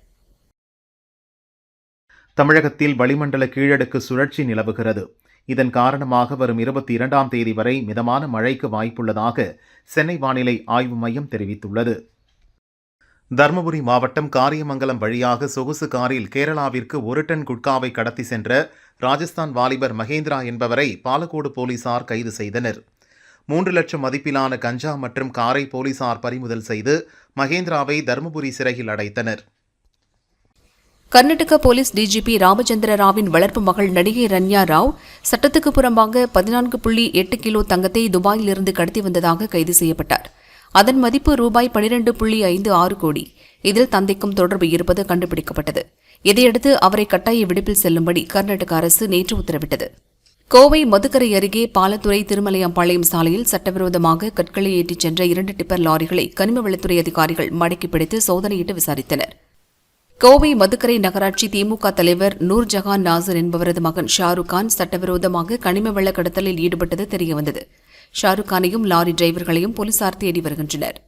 தமிழகத்தில் வளிமண்டல கீழடுக்கு சுழற்சி நிலவுகிறது. இதன் காரணமாக வரும் 22ஆம் தேதி வரை மிதமான மழைக்கு வாய்ப்புள்ளதாக சென்னை வானிலை ஆய்வு மையம் தெரிவித்துள்ளது. தருமபுரி மாவட்டம் காரியமங்கலம் வழியாக சொகுசு காரில் கேரளாவிற்கு 1 டன் குட்காவை கடத்தி சென்ற ராஜஸ்தான் வாலிபர் மகேந்திரா என்பவரை பாலக்கோடு போலீசார் கைது செய்தனர். 3 லட்சம் மதிப்பிலான கஞ்சா மற்றும் காரை போலீசார் பறிமுதல் செய்து மகேந்திராவை தருமபுரி சிறையில் அடைத்தனர். கர்நாடக போலீஸ் டிஜிபி ராமச்சந்திர ராவின் வளர்ப்பு மகள் நடிகை ரன்யா ராவ் சட்டத்துக்கு புறம்பாக 14.8 கிலோ தங்கத்தை துபாயிலிருந்து கடத்தி வந்ததாக கைது செய்யப்பட்டார். அதன் மதிப்பு ரூபாய் 12.56 கோடி. இதில் தந்தைக்கும் தொடர்பு இருப்பது கண்டுபிடிக்கப்பட்டது. இதையடுத்து அவரை கட்டாய விடுப்பில் செல்லும்படி கர்நாடக அரசு நேற்று உத்தரவிட்டது. கோவை மதுக்கரை அருகே பாலத்துறை திருமலையம்பாளையம் சாலையில் சட்டவிரோதமாக கற்களை ஏற்றிச் சென்ற 2 டிப்பர் லாரிகளை கனிமவளத்துறை அதிகாரிகள் மடக்கி பிடித்து சோதனையிட்டு விசாரித்தனர். கோவை மதுக்கரை நகராட்சி திமுக தலைவர் நூர்ஜஹான் நாசர் என்பவரது மகன் ஷாருக் கான் சட்டவிரோதமாக கனிமவள கடத்தலில் ஈடுபட்டது தெரியவந்தது. ஷாருக் கானையும் லாரி டிரைவர்களையும் போலீசார் தேடி வருகின்றனர்.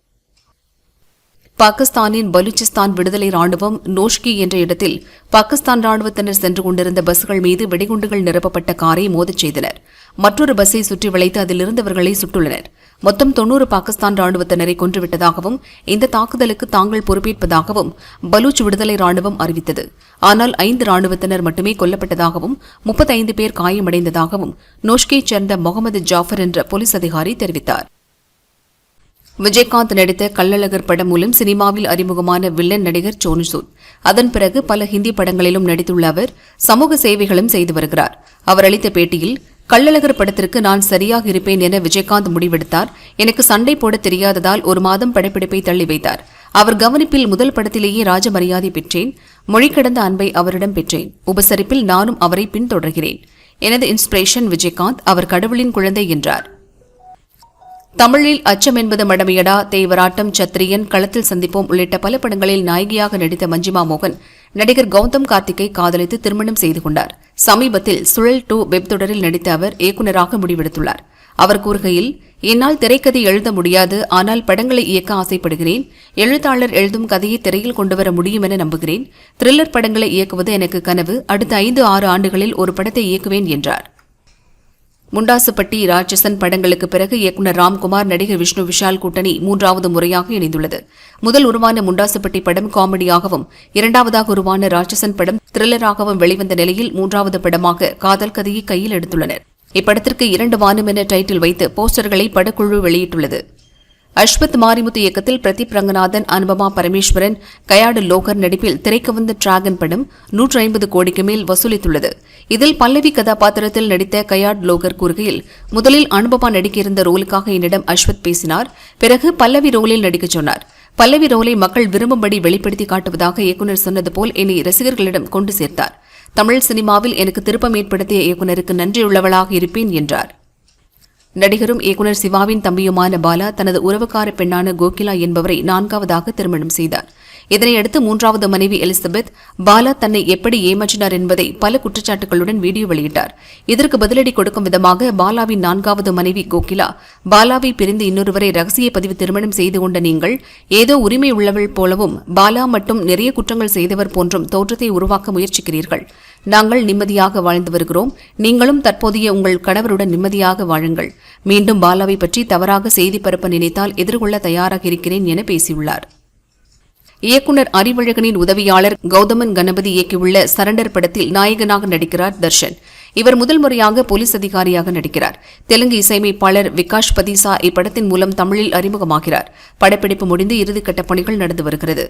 பாகிஸ்தானின் பலூச்சிஸ்தான் விடுதலை ராணுவம் நோஷ்கி என்ற இடத்தில் பாகிஸ்தான் ராணுவத்தினர் சென்று கொண்டிருந்த பஸ்கள் மீது வெடிகுண்டுகள் நிரப்பப்பட்ட காரை மோதச் செய்தனர். மற்றொரு பஸ்ஸை சுற்றி வளைத்து அதிலிருந்தவர்களை சுட்டுள்ளனர். மொத்தம் 90 பாகிஸ்தான் ராணுவத்தினரை கொன்றுவிட்டதாகவும் இந்த தாக்குதலுக்கு தாங்கள் பொறுப்பேற்பதாகவும் பலூச் விடுதலை ராணுவம் அறிவித்தது. ஆனால் 5 ராணுவத்தினர் மட்டுமே கொல்லப்பட்டதாகவும் 35 பேர் காயமடைந்ததாகவும் நோஷ்கியைச் சேர்ந்த முகமது ஜாஃபர் என்ற போலீஸ் அதிகாரி தெரிவித்தார். விஜயகாந்த் நடித்த கள்ளழகர் படம் மூலம் சினிமாவில் அறிமுகமான வில்லன் நடிகர் சோனு சூட். அதன் பிறகு பல ஹிந்தி படங்களிலும் நடித்துள்ள அவர் சமூக சேவைகளும் செய்து வருகிறார். அவர் அளித்த பேட்டியில், கள்ளழகர் படத்திற்கு நான் சரியாக இருப்பேன் என விஜயகாந்த் முடிவெடுத்தார். எனக்கு சண்டை போட தெரியாததால் 1 மாதம் படப்பிடிப்பை தள்ளி வைத்தார். அவர் கவனிப்பில் முதல் படத்திலேயே ராஜ மரியாதை பெற்றேன். மொழி கடந்த அன்பை அவரிடம் பெற்றேன். உபசரிப்பில் நானும் அவரை பின்தொடர்கிறேன். எனது இன்ஸ்பிரேஷன் விஜயகாந்த். அவர் கடவுளின் குழந்தை என்றார். தமிழில் அச்சம் என்பது மடமையடா, தேவராட்டம், சத்திரியன், களத்தில் சந்திப்போம் உள்ளிட்ட பல படங்களில் நாயகியாக நடித்த மஞ்சிமா மோகன் நடிகர் கௌதம் கார்த்திக்கை காதலித்து திருமணம் செய்து கொண்டார். சமீபத்தில் சுழல் 2 வெப் தொடரில் நடித்த அவர் இயக்குநராக முடிவெடுத்துள்ளார். அவர் கூறுகையில், என்னால் திரைக்கதை எழுத முடியாது, ஆனால் படங்களை இயக்க ஆசைப்படுகிறேன். எழுத்தாளர் எழுதும் கதையை திரையில் கொண்டுவர முடியும் என நம்புகிறேன். த்ரில்லர் படங்களை இயக்குவது எனக்கு கனவு. அடுத்த 5-6 ஆண்டுகளில் ஒரு படத்தை இயக்குவேன் என்றார். முண்டாசுப்பட்டி ராட்சசன் படங்களுக்கு பிறகு இயக்குநர் ராம்குமார் நடிகர் விஷ்ணு விஷால் கூட்டணி 3வது முறையாக இணைந்துள்ளது. முதல் உருவான முண்டாசுப்பட்டி படம் காமெடியாகவும், இரண்டாவதாக உருவான ராட்சசன் படம் த்ரில்லராகவும் வெளிவந்த நிலையில் 3வது படமாக காதல் கதையை கையில் எடுத்துள்ளனர். இப்படத்திற்கு 2 வானம் என டைட்டில் வைத்து போஸ்டர்களை படக்குழு வெளியிட்டுள்ளது. அஸ்வத் மாரிமுத்து இயக்கத்தில் பிரதீப் ரங்கநாதன், அனுபமா பரமேஸ்வரன், கயாடு லோகர் நடிப்பில் திரைக்கு வந்த டிராகன் படம் 150 கோடிக்கு மேல் வசூலித்துள்ளது. இதில் பல்லவி கதாபாத்திரத்தில் நடித்த கயாட் லோகர் கூறுகையில், முதலில் அனுபமா நடிக்க இருந்த ரோலுக்காக என்னிடம் அஸ்வத் பேசினார். பிறகு பல்லவி ரோலில் நடிக்கச் சொன்னார். பல்லவி ரோலை மக்கள் விரும்பும்படி வெளிப்படுத்தி காட்டுவதாக இயக்குநர் சொன்னது போல் என்னை ரசிகர்களிடம் கொண்டு சேர்த்தார். தமிழ் சினிமாவில் எனக்கு திருப்பம் ஏற்படுத்திய இயக்குநருக்கு நன்றியுள்ளவளாக இருப்பேன் என்றார். நடிகரும் இயக்குநர் சிவாவின் தம்பியுமான பாலா தனது உறவுக்கார பெண்ணான கோகிலா என்பவரை 4வதாக திருமணம் செய்தார். இதனையடுத்து 3வது மனைவி எலிசபெத் பாலா தன்னை எப்படி ஏமாற்றினார் என்பதை பல குற்றச்சாட்டுகளுடன் வீடியோ வெளியிட்டார். இதற்கு பதிலடி கொடுக்கும் விதமாக பாலாவின் 4வது மனைவி கோகிலா, பாலாவை பிரிந்து இன்னொருவரை ரகசிய பதிவு திருமணம் செய்து கொண்ட நீங்கள் ஏதோ உரிமை உள்ளவள் போலவும் பாலா மட்டும் நிறைய குற்றங்கள் செய்தவர் போன்றும் தோற்றத்தை உருவாக்க முயற்சிக்கிறீர்கள். நாங்கள் நிம்மதியாக வாழ்ந்து வருகிறோம். நீங்களும் தற்போதைய உங்கள் கணவருடன் நிம்மதியாக வாழுங்கள். மீண்டும் பாலாவை பற்றி தவறாக செய்தி பரப்ப நினைத்தால் எதிர்கொள்ள தயாராக இருக்கிறேன் என பேசியுள்ளார். இயக்குநர் அறிவழகனின் உதவியாளர் கௌதமன் கணபதி இயக்கியுள்ள சரண்டர் படத்தில் நாயகனாக நடிக்கிறார் தர்ஷன். இவர் முதல் முறையாக போலீஸ் அதிகாரியாக நடிக்கிறார். தெலுங்கு இசையமைப்பாளர் விகாஷ் பதிசா இப்படத்தின் மூலம் தமிழில் அறிமுகமாகிறார். படப்பிடிப்பு முடிந்து இறுதிக்கட்ட பணிகள் நடந்து வருகிறது.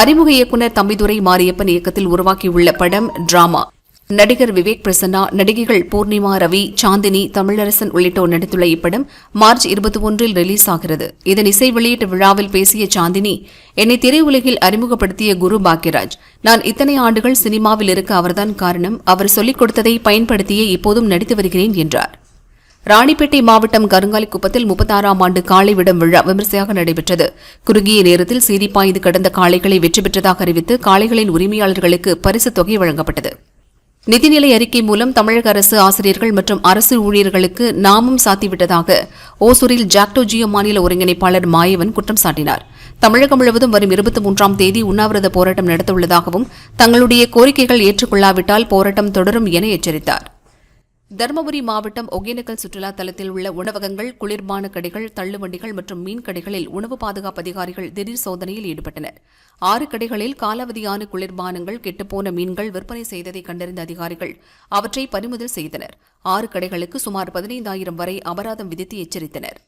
அறிமுக இயக்குநர் தம்பிதுரை மாரியப்பன் இயக்கத்தில் உருவாக்கியுள்ள படம் டிராமா. நடிகர் விவேக் பிரசன்னா, நடிகைகள் பூர்ணிமா, ரவி, சாந்தினி, தமிழரசன் உள்ளிட்டோர் நடித்துள்ள இப்படம் மார்ச் 21 ரிலீஸ் ஆகிறது. இதன் இசை வெளியீட்டு விழாவில் பேசிய சாந்தினி, என்னை திரையுலகில் அறிமுகப்படுத்திய குரு பாக்யராஜ். நான் இத்தனை ஆண்டுகள் சினிமாவில் இருக்க அவர்தான் காரணம். அவர் சொல்லிக் கொடுத்ததை பயன்படுத்தியே இப்போதும் நடித்து வருகிறேன் என்றார். ராணிப்பேட்டை மாவட்டம் கருங்காலிக்குப்பத்தில் 36ஆம் ஆண்டு காளை விடும் விழா விமரிசையாக நடைபெற்றது. குறுகிய நேரத்தில் சீறிப்பாய்ந்து கடந்த காளைகளை வெற்றி பெற்றதாக அறிவித்து காளைகளின் உரிமையாளர்களுக்கு பரிசுத் தொகை வழங்கப்பட்டது. நிதிநிலை அறிக்கை மூலம் தமிழக அரசு ஆசிரியர்கள் மற்றும் அரசு ஊழியர்களுக்கு நாமம் சாத்திவிட்டதாக ஓசூரில் ஜாக்டோ ஜியோ மாநில ஒருங்கிணைப்பாளர் மாயவன் குற்றம் சாட்டினார். தமிழகம் முழுவதும் வரும் 23ஆம் தேதி உண்ணாவிரத போராட்டம் நடத்தவுள்ளதாகவும் தங்களுடைய கோரிக்கைகள் ஏற்றுக்கொள்ளாவிட்டால் போராட்டம் தொடரும் என எச்சரித்தார். தருமபுரி மாவட்டம் ஒகேனக்கல் சுற்றுலா தலத்தில் உள்ள உணவகங்கள், குளிர்பான கடைகள், தள்ளுவண்டிகள் மற்றும் மீன் கடைகளில் உணவு பாதுகாப்பு அதிகாரிகள் திடீர் சோதனையில் ஈடுபட்டனர். 6 கடைகளில் காலாவதியான குளிர்பானங்கள், கெட்டுப்போன மீன்கள் விற்பனை செய்ததை கண்டறிந்த அதிகாரிகள் அவற்றை பறிமுதல் செய்தனர். 6 கடைகளுக்கு சுமார் 15,000 வரை அபராதம் விதித்து எச்சரித்தனர்.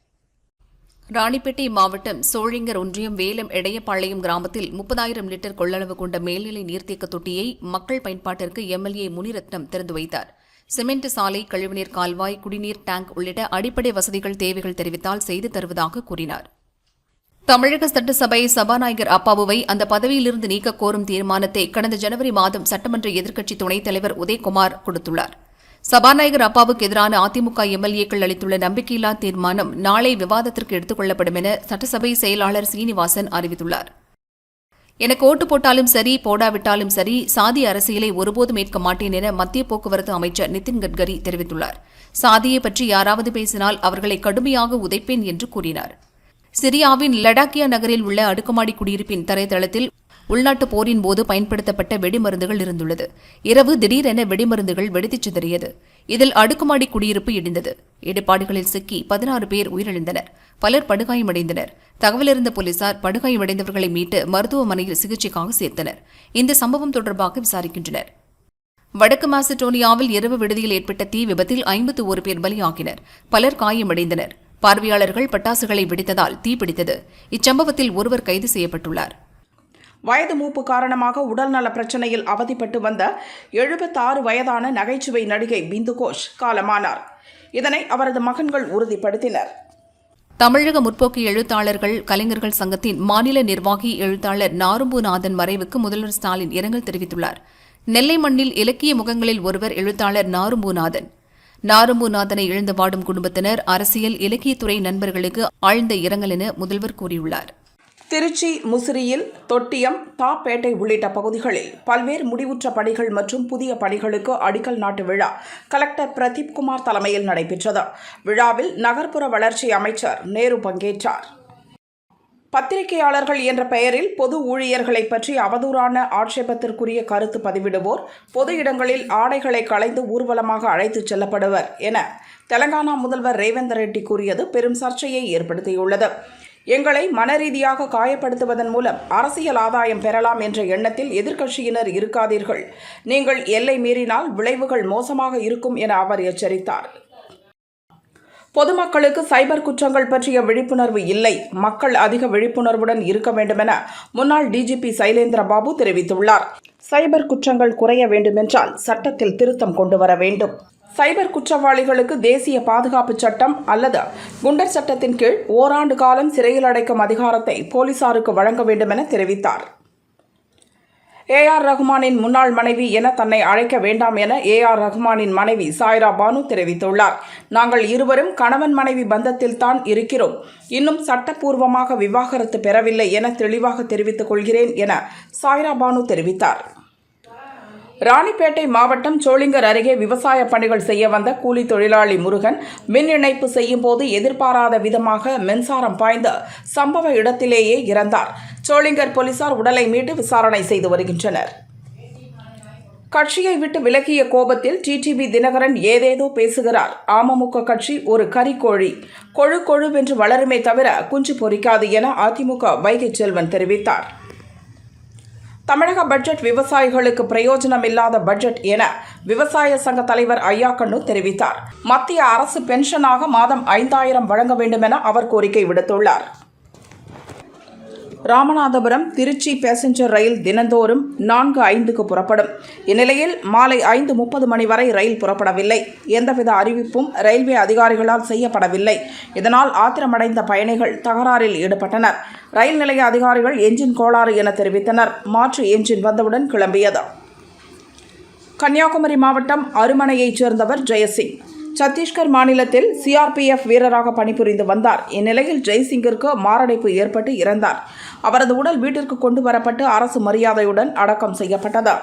ராணிப்பேட்டை மாவட்டம் சோழிங்கர் ஒன்றியம் வேலம் எடையப்பாளையம் கிராமத்தில் 30,000 லிட்டர் கொள்ளளவு கொண்ட மேல்நிலை நீர்த்தேக்க தொட்டியை மக்கள் பயன்பாட்டிற்கு எம்எல்ஏ முனிரத்னம் திறந்து வைத்தார். சிமெண்ட் சாலை, கழிவுநீர் கால்வாய், குடிநீர் டேங்க் உள்ளிட்ட அடிப்படை வசதிகள் தேவைகள் தெரிவித்தால் செய்து தருவதாக கூறினார். தமிழக சட்டசபை சபாநாயகர் அப்பாவுவை அந்த பதவியிலிருந்து நீக்க கோரும் தீர்மானத்தை கடந்த ஜனவரி மாதம் சட்டமன்ற எதிர்க்கட்சி துணைத் தலைவர் உதயகுமார் கொடுத்துள்ளார். சபாநாயகர் அப்பாவுக்கு எதிரான அதிமுக எம்எல்ஏக்கள் அளித்துள்ள நம்பிக்கையில்லா தீர்மானம் நாளை விவாதத்திற்கு எடுத்துக் கொள்ளப்படும் என சட்டசபை செயலாளர் சீனிவாசன் அறிவித்துள்ளார். எனக்கு ஓட்டு போட்டாலும் சரி, போடாவிட்டாலும் சரி, சாதி அரசியலை ஒருபோதும் ஏற்க மாட்டேன் என மத்திய போக்குவரத்து அமைச்சர் நிதின் கட்கரி தெரிவித்துள்ளார். சாதியை பற்றி யாராவது பேசினால் அவர்களை கடுமையாக உதைப்பேன் என்று கூறினார். சிரியாவின் லடாக்கியா நகரில் உள்ள அடுக்குமாடி குடியிருப்பின் தரைத்தளத்தில் உள்நாட்டு போரின் போது பயன்படுத்தப்பட்ட வெடிமருந்துகள் இருந்துள்ளது. இரவு திடீரென வெடிமருந்துகள் வெடித்துச் சிதறியது. இதில் அடுக்குமாடி குடியிருப்பு இடிந்தது. இடிபாடுகளில் சிக்கி 16 பேர் உயிரிழந்தனர். பலர் படுகாயமடைந்தனர். தகவலறிந்த போலீசார் படுகாயமடைந்தவர்களை மீட்டு மருத்துவமனையில் சிகிச்சைக்காக சேர்த்தனர். இந்த சம்பவம் தொடர்பாக விசாரிக்கின்றனர். வடக்கு மாசிடோனியாவில் இரவு விடுதியில் ஏற்பட்ட தீ விபத்தில் 51 பேர் பலியாகினர். பலர் காயமடைந்தனர். பார்வையாளர்கள் பட்டாசுகளை வெடித்ததால் தீப்பிடித்தது. இச்சம்பவத்தில் ஒருவர் கைது செய்யப்பட்டுள்ளார். வயது மூப்பு காரணமாக உடல்நல பிரச்சனையில் அவதிப்பட்டு வந்த 76 வயதான நகைச்சுவை நடிகை பிந்து கோஷ் காலமானார். இதனை அவரது மகன்கள் உறுதிப்படுத்தினர். தமிழக முற்போக்கு எழுத்தாளர்கள் கலைஞர்கள் சங்கத்தின் மாநில நிர்வாகி எழுத்தாளர் நாரும்புநாதன் மறைவுக்கு முதல்வர் ஸ்டாலின் இரங்கல் தெரிவித்துள்ளார். நெல்லை மண்ணில் இலக்கிய முகங்களில் ஒருவர் எழுத்தாளர் நாரும்புநாதன். நாரும்புநாதனை இழந்து வாடும் குடும்பத்தினர், அரசியல், இலக்கியத்துறை நண்பர்களுக்கு ஆழ்ந்த இரங்கல் என முதல்வர் கூறியுள்ளார். திருச்சி, முசிறியில், தொட்டியம், தாப்பேட்டை உள்ளிட்ட பகுதிகளில் பல்வேறு முடிவுற்ற பணிகள் மற்றும் புதிய பணிகளுக்கு அடிக்கல் நாட்டு விழா கலெக்டர் பிரதீப்குமார் தலைமையில் நடைபெற்றது. விழாவில் நகர்ப்புற வளர்ச்சி அமைச்சர் நேரு பங்கேற்றார். பத்திரிகையாளர்கள் என்ற பெயரில் பொது ஊழியர்களை பற்றி அவதூறான ஆட்சேபத்திற்குரிய கருத்து பதிவிடுவோர் பொது இடங்களில் ஆடைகளை களைந்து ஊர்வலமாக அழைத்துச் செல்லப்படுவர் என தெலங்கானா முதல்வர் ரேவந்த் ரெட்டி கூறியது பெரும் சர்ச்சையை ஏற்படுத்தியுள்ளது. எங்களை மனரீதியாக காயப்படுத்துவதன் மூலம் அரசியல் ஆதாயம் பெறலாம் என்ற எண்ணத்தில் எதிர்க்கட்சியினர் இருக்காதீர்கள். நீங்கள் எல்லை மீறினால் விளைவுகள் மோசமாக இருக்கும் என அவர் எச்சரித்தார். பொதுமக்களுக்கு சைபர் குற்றங்கள் பற்றிய விழிப்புணர்வு இல்லை. மக்கள் அதிக விழிப்புணர்வுடன் இருக்க வேண்டுமென முன்னாள் டிஜிபி சைலேந்திர பாபு தெரிவித்துள்ளார். சைபர் குற்றங்கள் குறைய வேண்டுமென்றால் சட்டத்தில் திருத்தம் கொண்டு வர வேண்டும். சைபர் குற்றவாளிகளுக்கு தேசிய பாதுகாப்பு சட்டம் அல்லது குண்டர் சட்டத்தின் கீழ் ஓராண்டு காலம் சிறையில் அடைக்கும் அதிகாரத்தை போலீசாருக்கு வழங்க வேண்டுமென தெரிவித்தார். ஏஆர் ரஹ்மானின் முன்னாள் மனைவி என தன்னை அழைக்க வேண்டாம் என ஏஆர் ரஹ்மானின் மனைவி சாய்ரா பானு தெரிவித்துள்ளார். நாங்கள் இருவரும் கணவன் மனைவி பந்தத்தில் தான் இருக்கிறோம். இன்னும் சட்டப்பூர்வமாக விவாகரத்து பெறவில்லை என தெளிவாக தெரிவித்துக் கொள்கிறேன் என சாய்ரா பானு தெரிவித்தார். ராணிப்பேட்டை மாவட்டம் சோளிங்கர் அருகே விவசாய பணிகள் செய்ய வந்த கூலி தொழிலாளி முருகன் மின் இணைப்பு செய்யும் போது எதிர்பாராத விதமாக மின்சாரம் பாய்ந்து சம்பவ இடத்திலேயே இறந்தார். சோளிங்கர் போலீசார் உடலை மீட்டு விசாரணை செய்து வருகின்றனர். கட்சியை விட்டு விலகிய கோபத்தில் டிடிவி தினகரன் ஏதேதோ பேசுகிறார். அமமுக கட்சி ஒரு கறிக்கோழி, கொழு கொழுவென்று வளருமே தவிர குஞ்சு பொரிக்காது என அதிமுக வைகை செல்வன் தெரிவித்தார். தமிழக பட்ஜெட் விவசாயிகளுக்கு பிரயோஜனம் இல்லாத பட்ஜெட் என விவசாய சங்க தலைவர் ஐயாக்கண்ணு தெரிவித்தார். மத்திய அரசு பென்ஷனாக மாதம் 5000 வழங்க வேண்டும் என அவர் கோரிக்கை விடுத்துள்ளார். ராமநாதபுரம் திருச்சி பேசஞ்சர் ரயில் தினந்தோறும் 4:05க்கு புறப்படும். இந்நிலையில் மாலை 5:30 மணி வரை ரயில் புறப்படவில்லை. எந்தவித அறிவிப்பும் ரயில்வே அதிகாரிகளால் செய்யப்படவில்லை. இதனால் ஆத்திரமடைந்த பயணிகள் தகராறில் ஈடுபட்டனர். ரயில் நிலைய அதிகாரிகள் என்ஜின் கோளாறு என தெரிவித்தனர். மாற்று என்ஜின் வந்தவுடன் கிளம்பியது. கன்னியாகுமரி மாவட்டம் அருமனையைச் சேர்ந்தவர் ஜெயசிங் சத்தீஸ்கர் மாநிலத்தில் சிஆர்பிஎஃப் வீரராக பணிபுரிந்து வந்தார். இந்நிலையில் ஜெய்சிங்கிற்கு மாரடைப்பு ஏற்பட்டு இறந்தார். அவரது உடல் வீட்டிற்கு கொண்டு வரப்பட்டு அரசு மரியாதையுடன் அடக்கம் செய்யப்பட்டது.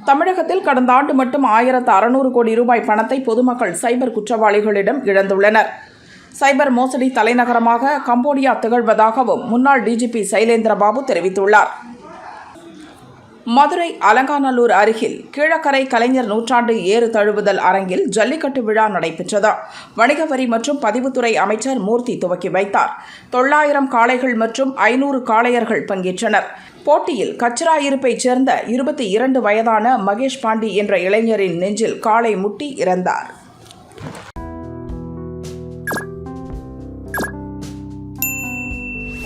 தமிழகத்தில் கடந்த ஆண்டு மட்டும் 1600 கோடி ரூபாய் பணத்தை பொதுமக்கள் சைபர் குற்றவாளிகளிடம் இழந்துள்ளனர். சைபர் மோசடி தலைநகரமாக கம்போடியா திகழ்வதாகவும் முன்னாள் டிஜிபி சைலேந்திர பாபு தெரிவித்துள்ளார். மதுரை அலங்காநல்லூர் அருகில் கீழக்கரை கலைஞர் நூற்றாண்டு ஏறு தழுவுதல் அரங்கில் ஜல்லிக்கட்டு விழா நடைபெற்றது. வணிக வரி மற்றும் பதிவுத்துறை அமைச்சர் மூர்த்தி துவக்கி வைத்தார். 900 காளைகள் மற்றும் 500 காளையர்கள் பங்கேற்றனர். போட்டியில் கச்சிராயிருப்பைச் சேர்ந்த 22 வயதான மகேஷ் பாண்டி என்ற இளைஞரின் நெஞ்சில் காளை முட்டி இறந்தார்.